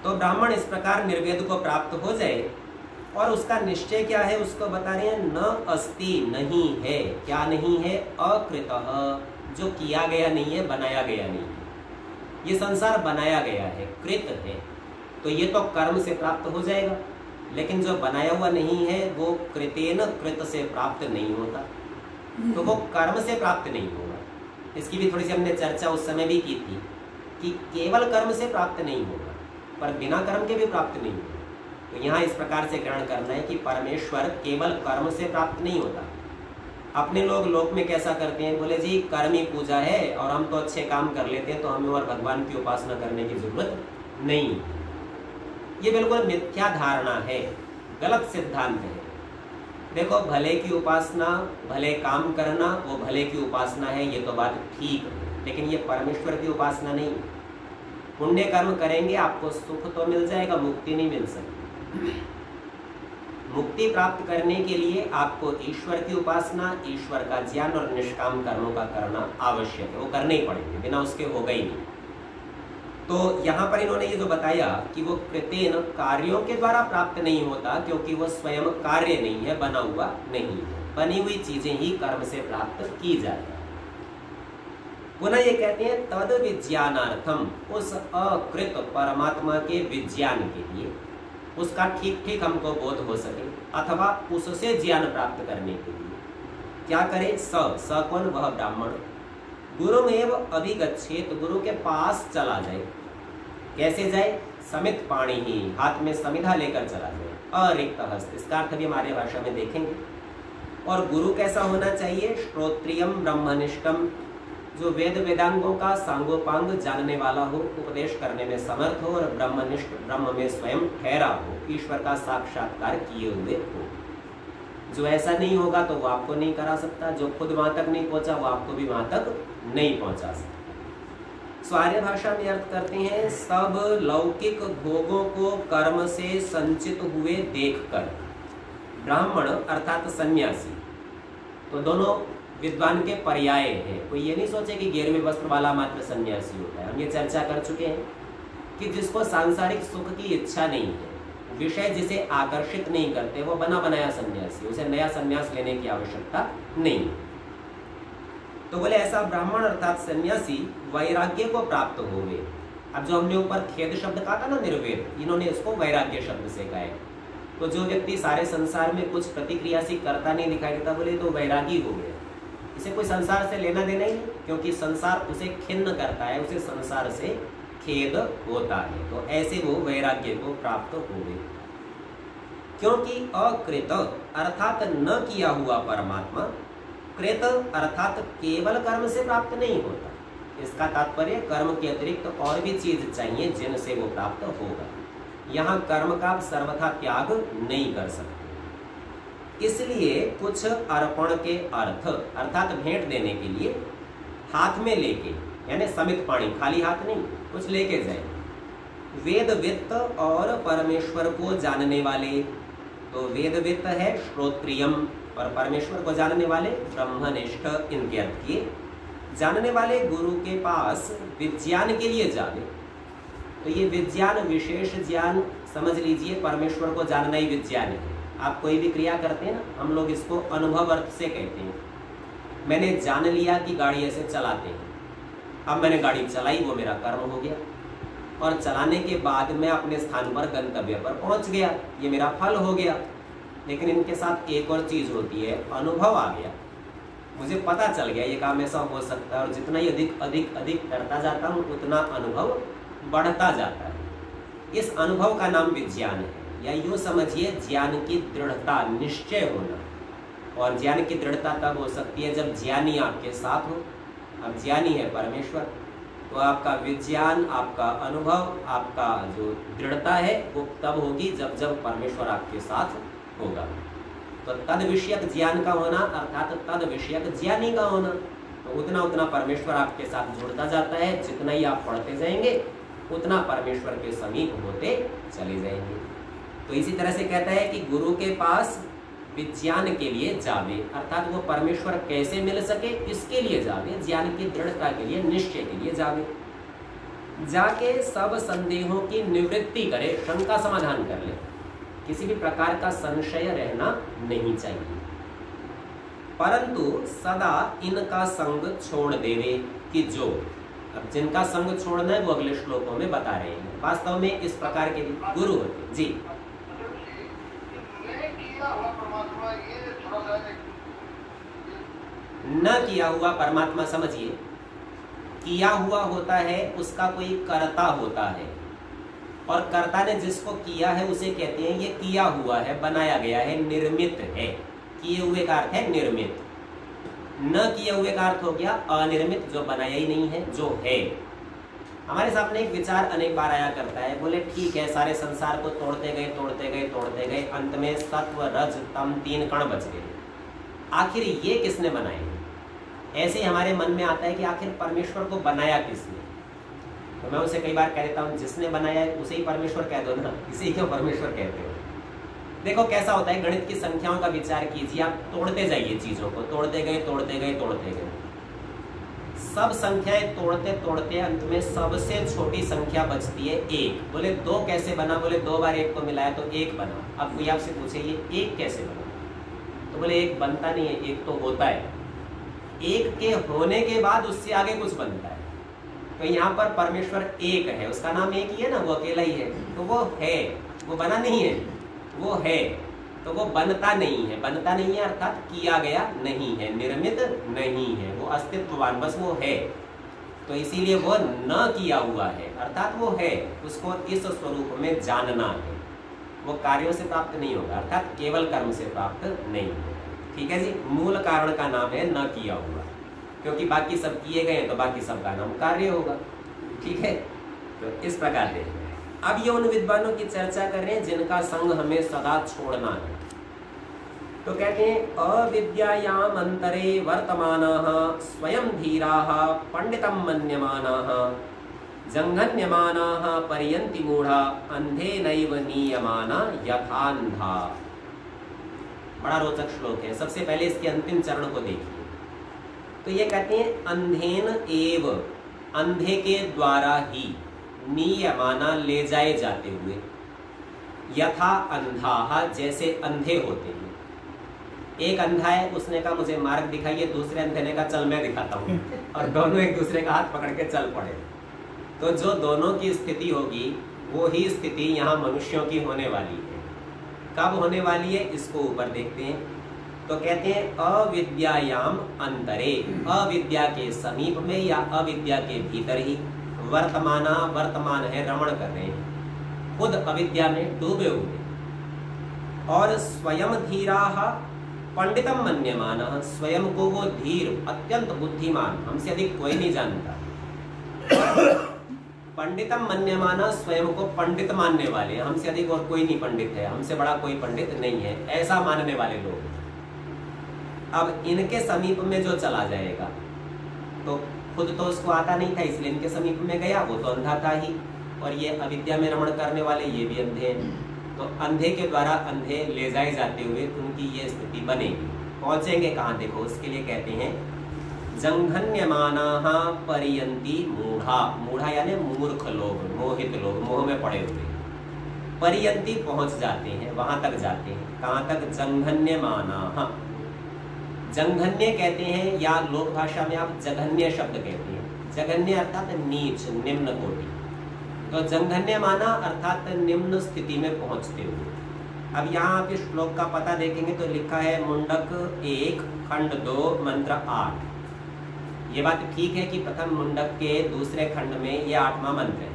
तो ब्राह्मण इस प्रकार निर्वेद को प्राप्त हो जाए, और उसका निश्चय क्या है उसको बता रहे हैं, न अस्ति, नहीं है। क्या नहीं है, अकृतः, जो किया गया नहीं है, बनाया गया नहीं है। ये संसार बनाया गया है, कृत है, तो ये तो कर्म से प्राप्त हो जाएगा, लेकिन जो बनाया हुआ नहीं है वो कृतेन कृत से प्राप्त नहीं होता, तो वो कर्म से प्राप्त नहीं होगा। इसकी भी थोड़ी सी हमने चर्चा उस समय भी की थी कि केवल कर्म से प्राप्त नहीं होगा, पर बिना कर्म के भी प्राप्त नहीं होगा। तो यहाँ इस प्रकार से ग्रहण करना है कि परमेश्वर केवल कर्म से प्राप्त नहीं होता। अपने लोग लोक में कैसा करते हैं, बोले जी कर्म ही पूजा है और हम तो अच्छे काम कर लेते हैं, तो हमें और भगवान की उपासना करने की जरूरत नहीं। ये बिल्कुल मिथ्या धारणा है, गलत सिद्धांत है। देखो, भले की उपासना, भले काम करना, वो भले की उपासना है, ये तो बात ठीक है, लेकिन ये परमेश्वर की उपासना नहीं। पुण्य कर्म करेंगे आपको सुख तो मिल जाएगा, मुक्ति नहीं मिल सकती। मुक्ति प्राप्त करने के लिए आपको ईश्वर की उपासना, ईश्वर का ज्ञान और निष्काम कर्मों का करना आवश्यक है, वो करने ही पड़ेंगे, बिना उसके होगा ही नहीं। तो यहाँ पर इन्होंने ये जो बताया कि वो कृतेन, कार्यों के द्वारा प्राप्त नहीं होता, क्योंकि वो स्वयं कार्य नहीं है, बना हुआ नहीं है, बनी हुई चीजें ही कर्म से प्राप्त की जाती है। पुनः ये कहते हैं तद विज्ञानार्थम, उस अकृत परमात्मा के विज्ञान के लिए, उसका ठीक ठीक हमको बोध हो सके, अथवा उससे ज्ञान प्राप्त करने के लिए क्या करे, स कौन, वह ब्राह्मण, गुरुमेव अभिगच्छेत, गुरु के पास चला जाए। कैसे जाए, समित पाणी ही, हाथ में समिधा लेकर चला जाए, अरिक्त हस्त, इसका अर्थ भी हमारे भाषा में देखेंगे। और गुरु कैसा होना चाहिए, श्रोत्रियम ब्रह्मनिष्ठम, जो वेद वेदांगों का सांगोपांग जानने वाला हो, उपदेश करने में समर्थ हो, और ब्रह्मनिष्ठ, ब्रह्म में स्वयं ठहरा हो, ईश्वर का साक्षात्कार किए हुए हो। जो ऐसा नहीं होगा तो वो आपको नहीं करा सकता, जो खुद वहां तक नहीं पहुंचा वो आपको भी वहां तक नहीं पहुंचा सकता। आर्य भाषा में अर्थ करते हैं, सब लौकिक भोगों को कर्म से संचित हुए देखकर, ब्राह्मण अर्थात सन्यासी, तो दोनों विद्वान के पर्याय हैं। कोई ये नहीं सोचे कि गिरवे वस्त्र वाला मात्र सन्यासी होता है। हम ये चर्चा कर चुके हैं कि जिसको सांसारिक सुख की इच्छा नहीं है, विषय जिसे आकर्षित नहीं करते, वो बना बनाया सन्यासी, उसे नया सन्यास लेने की आवश्यकता नहीं। तो बोले ऐसा ब्राह्मण अर्थात सन्यासी वैराग्य को प्राप्त हुए। अब जो हमने ऊपर खेद शब्द कहा था ना, निर्वेद, इन्होंने इसको वैराग्य शब्द से कहा है। तो जो व्यक्ति सारे संसार में कुछ प्रतिक्रिया सी करता नहीं दिखाई देता, बोले तो वैरागी हो गया, इसे कोई संसार से लेना देना ही नहीं, क्योंकि संसार उसे खिन्न करता है, उसे संसार से खेद होता है। तो ऐसे वो वैराग्य को प्राप्त हो गए। क्योंकि अकृत अर्थात न किया हुआ परमात्मा कृत अर्थात केवल कर्म से प्राप्त नहीं होता। इसका तात्पर्य कर्म के अतिरिक्त और भी चीज चाहिए जिनसे वो प्राप्त होगा। यहाँ कर्म का सर्वथा त्याग नहीं कर सकते। इसलिए कुछ अर्पण के अर्थ अर्थात भेंट देने के लिए हाथ में लेके, यानी समित पाणी, खाली हाथ नहीं, कुछ लेके जाए। वेद वित्त और परमेश्वर को जानने वाले, तो वेद वित्त है श्रोत्रियम और परमेश्वर को जानने वाले ब्रह्मनिष्ठ, इनके अर्थ किए। जानने वाले गुरु के पास विज्ञान के लिए जावे। तो ये विज्ञान विशेष ज्ञान समझ लीजिए, परमेश्वर को जानना ही विज्ञान है। आप कोई भी क्रिया करते हैं ना, हम लोग इसको अनुभव अर्थ से कहते हैं। मैंने जान लिया कि गाड़ी ऐसे चलाते हैं, अब मैंने गाड़ी चलाई, वो मेरा कर्म हो गया, और चलाने के बाद मैं अपने स्थान पर गंतव्य पर पहुंच गया, ये मेरा फल हो गया। लेकिन इनके साथ एक और चीज होती है, अनुभव आ गया, मुझे पता चल गया ये काम ऐसा हो सकता है, और जितना ही अधिक अधिक अधिक करता जाता हूँ उतना अनुभव बढ़ता जाता है। इस अनुभव का नाम विज्ञान है, या यूँ समझिए ज्ञान की दृढ़ता, निश्चय होना। और ज्ञान की दृढ़ता तब हो सकती है जब ज्ञानी आपके साथ हो। अब ज्ञानी है परमेश्वर, तो आपका विज्ञान, आपका अनुभव, आपका जो दृढ़ता है वो तब होगी जब जब परमेश्वर आपके साथ होगा। तो तद विषयक ज्ञान का होना अर्थात तद विषयक ज्ञानी का होना, तो उतना उतना परमेश्वर आपके साथ जुड़ता जाता है। जितना ही आप पढ़ते जाएंगे उतना परमेश्वर के समीप होते चले जाएंगे। तो इसी तरह से कहता है कि गुरु के पास विज्ञान के लिए जावे, अर्थात वो परमेश्वर कैसे मिल सके इसके लिए जावे, ज्ञान की दृढ़ता के लिए, निश्चय के लिए जावे। जाके सब संदेहों की निवृत्ति करे, शंका समाधान कर ले, किसी भी प्रकार का संशय रहना नहीं चाहिए। परंतु सदा इनका संग छोड़ देवे, कि जो अब जिनका संग छोड़ना है वो अगले श्लोकों में बता रहे हैं। वास्तव में इस प्रकार के गुरु होते जी। न किया हुआ परमात्मा समझिए, किया हुआ होता है उसका कोई कर्ता होता है, और कर्ता ने जिसको किया है उसे कहते हैं ये किया हुआ है, बनाया गया है, निर्मित है। किए हुए का अर्थ है निर्मित, न किए हुए का अर्थ हो गया अनिर्मित, जो बनाया ही नहीं है, जो है। हमारे सामने एक विचार अनेक बार आया करता है, बोले ठीक है सारे संसार को तोड़ते गए तोड़ते गए तोड़ते गए, अंत में सत्व रज तम 3 कण बच गए, आखिर ये किसने बनाए? ऐसे ही हमारे मन में आता है कि आखिर परमेश्वर को बनाया किसने? तो मैं उसे कई बार कह देता हूँ जिसने बनाया है उसे ही परमेश्वर कह दो ना, इसे क्यों परमेश्वर कहते हो? देखो कैसा होता है, गणित की संख्याओं का विचार कीजिए, आप तोड़ते जाइए चीजों को, तोड़ते गए तोड़ते गए तोड़ते गए, सब संख्याएं तोड़ते तोड़ते अंत में सबसे छोटी संख्या बचती है 1। बोले 2 कैसे बना? बोले 2 बार 1 को मिलाया तो 1 बना। अब कोई आपसे पूछे ये 1 कैसे बना, तो बोले 1 बनता नहीं है, 1 तो होता है, 1 के होने के बाद उससे आगे कुछ बनता है। तो यहाँ पर परमेश्वर 1 है, उसका नाम एक ही है ना, वो अकेला ही है, तो वो है, वो बना नहीं है, वो है, तो वो बनता नहीं है। बनता नहीं है अर्थात किया गया नहीं है, निर्मित नहीं है, वो अस्तित्ववान, बस वो है। तो इसीलिए वो न किया हुआ है, अर्थात वो है, उसको इस स्वरूप में जानना है। वो कार्यों से प्राप्त नहीं होगा, अर्थात केवल कर्म से प्राप्त नहीं होगा। ठीक है जी, मूल कारण का नाम है न किया हुआ, क्योंकि बाकी सब किए गए तो बाकी सब का नाम कार्य होगा। ठीक है, तो इस प्रकार से अब ये उन विद्वानों की चर्चा कर रहे हैं जिनका संग हमें सदा छोड़ना है। तो कहते हैं अविद्यायाम अंतरे वर्तमानाः स्वयं धीराः पंडितम मन्यमानाः जंघन्यमानाः पर्यन्ति मूढ़ा अंधे नैव नीयमाना यथान्धा। बड़ा रोचक श्लोक है। सबसे पहले इसके अंतिम चरण को देखिए। तो ये कहते हैं अंधेन एव, अंधे के द्वारा ही, नीयमाना ले जाए जाते हुए, यथा अंधा जैसे अंधे होते हैं। एक अंधा है, उसने कहा मुझे मार्ग दिखाइए, दूसरे अंधे ने कहा चल मैं दिखाता हूँ, और दोनों एक दूसरे का हाथ पकड़ के चल पड़े। तो जो दोनों की स्थिति होगी वो ही स्थिति यहाँ मनुष्यों की होने वाली है। कब होने वाली है इसको ऊपर देखते हैं। तो कहते हैं अविद्यायाम अंतरे, अविद्या के समीप में या अविद्या के भीतर ही, वर्तमान है, रमण कर रहे हैं, खुद अविद्या में डूबे हुए, और स्वयं धीराः पंडितम मन्यमान, स्वयं को वो धीर, अत्यंत बुद्धिमान, हमसे अधिक कोई नहीं जानता, पंडितम मन्यमान, स्वयं को पंडित मानने वाले, हमसे अधिक और कोई नहीं पंडित है, हमसे बड़ा कोई पंडित नहीं है, ऐसा मानने वाले लोग। अब इनके समीप में जो चला जाएगा, तो खुद तो उसको आता नहीं था इसलिए इनके समीप में गया, वो तो अंधा था ही, और ये अविद्या में रमण करने वाले ये भी अंधे हैं। तो अंधे के द्वारा अंधे ले जाए जाते हुए उनकी ये स्थिति बनेगी। पहुंचेंगे कहाँ, देखो उसके लिए कहते हैं जंघन्यमानाः परियन्ति मूढ़ा, मूढ़ा यानी मूर्ख लोग, मोहित लोग, मोह में पड़े हुए, परियन्ति पहुंच जाते हैं, वहां तक जाते हैं, कहाँ तक, जंघन्यमानाः, जंघन्य कहते हैं या लोक भाषा में आप जघन्य शब्द कहते हैं, जघन्य अर्थात नीच, निम्न कोटि, तो जंघन्य माना अर्थात निम्न स्थिति में पहुंचते हुए। अब यहाँ आप इस श्लोक का पता देखेंगे तो लिखा है मुंडक 1 खंड 2 मंत्र 8। ये बात ठीक है कि प्रथम मुंडक के दूसरे खंड में ये 8वां मंत्र है,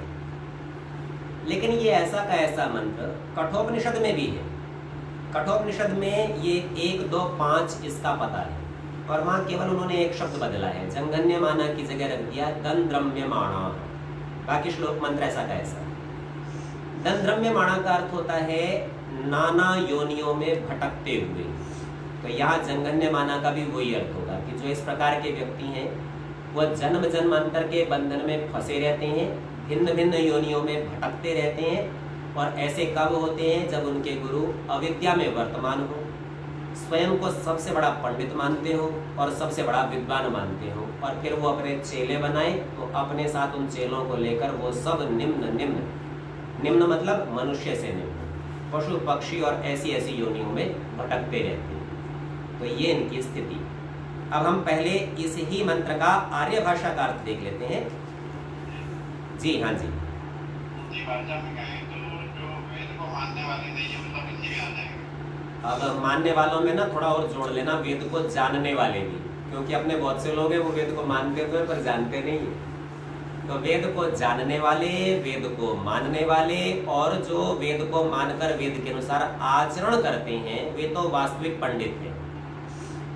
लेकिन ये ऐसा का ऐसा मंत्र कठोपनिषद में भी है। कठोपनिषद में ये 1, 2, 5 इसका पता है, और वहाँ केवल उन्होंने एक शब्द बदला है, जंघन्यमाना की जगह रख दिया दंद्रम्यमाणा, बाकी श्लोक मंत्र ऐसा का ऐसा। दंद्रम्यमाणा का अर्थ होता है नाना योनियों में भटकते हुए, तो यहाँ जंघन्यमाना का भी वही अर्थ होगा कि जो इस प्रकार के व्यक्ति हैं वह जन्म जन्मांतर के बंधन में फंसे रहते हैं, भिन्न भिन्न योनियों में भटकते रहते हैं, और ऐसे कब होते हैं, जब उनके गुरु अविद्या में वर्तमान हो, स्वयं को सबसे बड़ा पंडित मानते हो और सबसे बड़ा विद्वान मानते हो, और फिर वो अपने चेले बनाए तो अपने साथ उन चेलों को लेकर वो सब निम्न निम्न, निम्न मतलब मनुष्य से निम्न, पशु पक्षी और ऐसी ऐसी योनियों में भटकते रहते हैं। तो ये इनकी स्थिति। अब हम पहले इस ही मंत्र का आर्य भाषा का अर्थ देख लेते हैं। जी हाँ जी, भाषा में कहें तो जो वेद को मानने वाले नहीं है वो सब इसी में आ जाएंगे। अब मानने वालों में ना थोड़ा और जोड़ लेना, वेद को जानने वाले भी, क्योंकि अपने बहुत से लोग हैं वो वेद को मानते हुए पर जानते नहीं है। तो वेद को जानने वाले, वेद को मानने वाले, और जो वेद को मानकर वेद के अनुसार आचरण करते हैं वे तो वास्तविक पंडित हैं,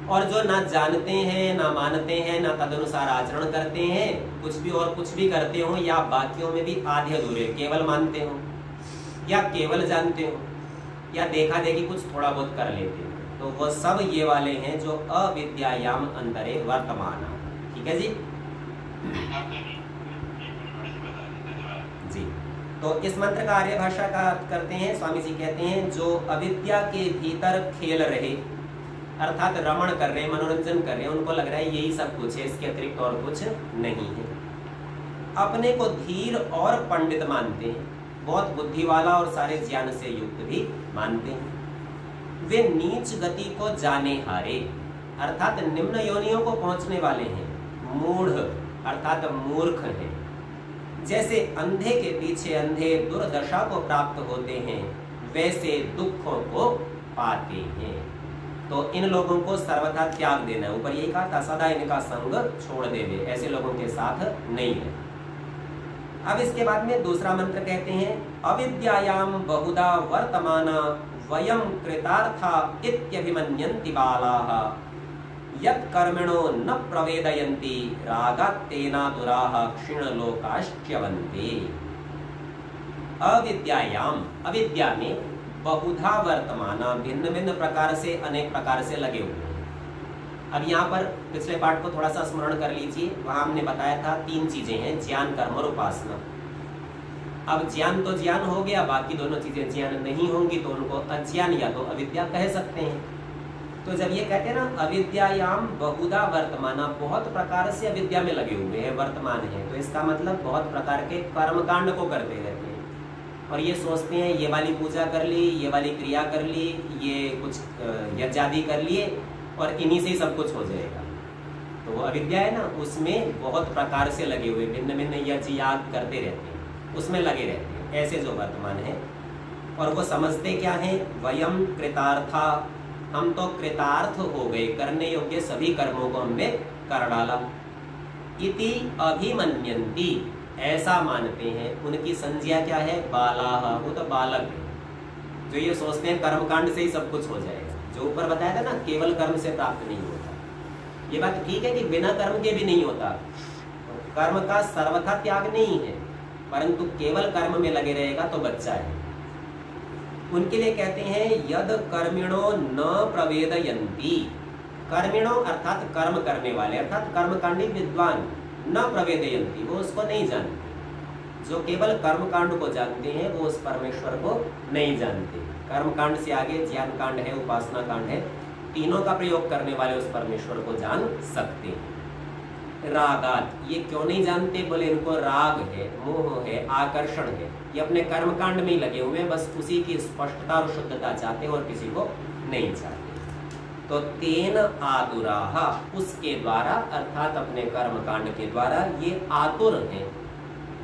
और जो ना जानते हैं, ना मानते हैं, ना तदनुसार आचरण करते हैं, कुछ भी और कुछ भी करते हो, या बाकियों में भी आधे अधूरे, केवल मानते हो या केवल जानते हो या देखा देखी कुछ थोड़ा बहुत कर लेते हो, तो वो सब ये वाले हैं जो अविद्यायाम अंतरे वर्तमान। ठीक है जी, जी। तो इस मंत्र का आर्य भाषा का अर्थ करते हैं, स्वामी जी कहते हैं जो अविद्या के भीतर खेल रहे, अर्थात रमण कर रहे हैं, मनोरंजन कर रहे हैं, उनको लग रहा है यही सब कुछ है, इसके अतिरिक्त और कुछ नहीं है, अपने को धीर और पंडित मानते हैं, बहुत बुद्धि वाला और सारे ज्ञान से युक्त भी मानते हैं। वे नीच गति को जाने हारे, अर्थात निम्न योनियों को पहुंचने वाले हैं, मूढ़ अर्थात मूर्ख हैं, जैसे अंधे के पीछे अंधे दुर्दशा को प्राप्त होते हैं वैसे दुखों को पाते हैं। तो इन लोगों को सर्वथा त्याग देना है, ऊपर यही कहा था सदा इनका संग छोड़ देवे, ऐसे लोगों के साथ नहीं है। अब इसके बाद में दूसरा मंत्र कहते हैं अविद्यायाम बहुधा वर्तमान वयम कृतार्था इत्यभिमन्यन्ति बालाः यत् कर्मणो न प्रवेदयन्ति रागात्तेना दुराः क्षीणलोकाश्च्यवन्ते। अविद्यायाम, अविद्या में बहुधा वर्तमान, भिन्न भिन्न प्रकार से, अनेक प्रकार से लगे हुए हैं। अब यहाँ पर पिछले पाठ को थोड़ा सा स्मरण कर लीजिए, वहां हमने बताया था 3 चीजें हैं, ज्ञान कर्म और उपासना। अब ज्ञान तो ज्ञान हो गया, बाकी दोनों चीजें ज्ञान नहीं होंगी तो उनको अज्ञान या तो अविद्या कह सकते हैं। तो जब ये कहते हैं ना अविद्यायाम बहुधा वर्तमान, बहुत प्रकार से अविद्या में लगे हुए हैं, वर्तमान है, तो इसका मतलब बहुत प्रकार के कर्मकांड को करते रहते हैं, और ये सोचते हैं ये वाली पूजा कर ली, ये वाली क्रिया कर ली, ये कुछ यज्ञादि कर लिए और इन्हीं से ही सब कुछ हो जाएगा। तो वो अविद्या है ना, उसमें बहुत प्रकार से लगे हुए, भिन्न भिन्न यज्ञ याग करते रहते हैं, उसमें लगे रहते हैं, ऐसे जो वर्तमान है। और वो समझते क्या है, वयम कृतार्था, हम तो कृतार्थ हो गए, करने योग्य सभी कर्मों को हमने कर डाला। इति अभिमन्यन्ति, ऐसा मानते हैं। उनकी संज्ञा क्या है, बालाह, वो तो बालक है जो ये सोचते हैं कर्मकांड से ही सब कुछ हो जाएगा। जो ऊपर बताया था ना, केवल कर्म से प्राप्त नहीं होता, ये बात ठीक है कि बिना कर्म के भी नहीं होता, कर्म का सर्वथा त्याग नहीं है, परंतु केवल कर्म में लगे रहेगा तो बच्चा है। उनके लिए कहते हैं यद कर्मिणो न प्रवेदयन्ति, कर्मिणो अर्थात कर्म करने वाले, अर्थात कर्मकांडी विद्वान, न प्रवेदयन्ति, वो उसको नहीं जानते। जो केवल कर्मकांड को जानते हैं वो उस परमेश्वर को नहीं जानते। कर्मकांड से आगे ज्ञान कांड है, उपासना कांड है, तीनों का प्रयोग करने वाले उस परमेश्वर को जान सकते हैं। रागात, ये क्यों नहीं जानते, बोले इनको राग है, मोह है, आकर्षण है, ये अपने कर्मकांड में ही लगे हुए हैं, बस उसी की स्पष्टता और शुद्धता चाहते हैं और किसी को नहीं चाहते। तो तेन आतुराहा, उसके द्वारा अर्थात अपने कर्मकांड के द्वारा ये आतुर हैं।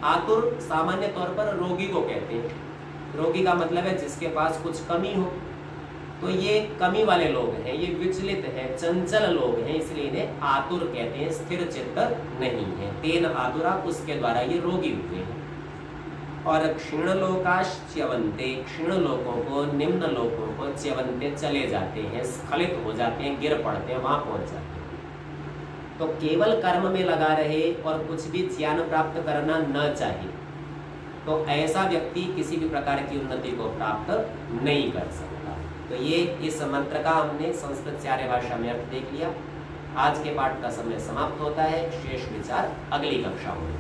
आतुर सामान्य तौर पर रोगी को कहते हैं, रोगी का मतलब है जिसके पास कुछ कमी हो, तो ये कमी वाले लोग हैं, ये विचलित है, चंचल लोग हैं, इसलिए इन्हें आतुर कहते हैं, स्थिर चित्त नहीं है। तेन आतुरा, उसके द्वारा ये रोगी हुए हैं। और क्षीण लोकाश च्यवंते, क्षीण लोकों को, निम्न लोकों को च्यवंते, चले जाते हैं, स्खलित हो जाते हैं, गिर पड़ते हैं, वहां पहुंच जाते हैं। तो केवल कर्म में लगा रहे और कुछ भी ज्ञान प्राप्त करना न चाहे, तो ऐसा व्यक्ति किसी भी प्रकार की उन्नति को प्राप्त नहीं कर सकता। तो ये इस मंत्र का हमने संस्कृत से आर्य भाषा में अर्थ देख लिया। आज के पाठ का समय समाप्त होता है, शेष विचार अगली कक्षा में।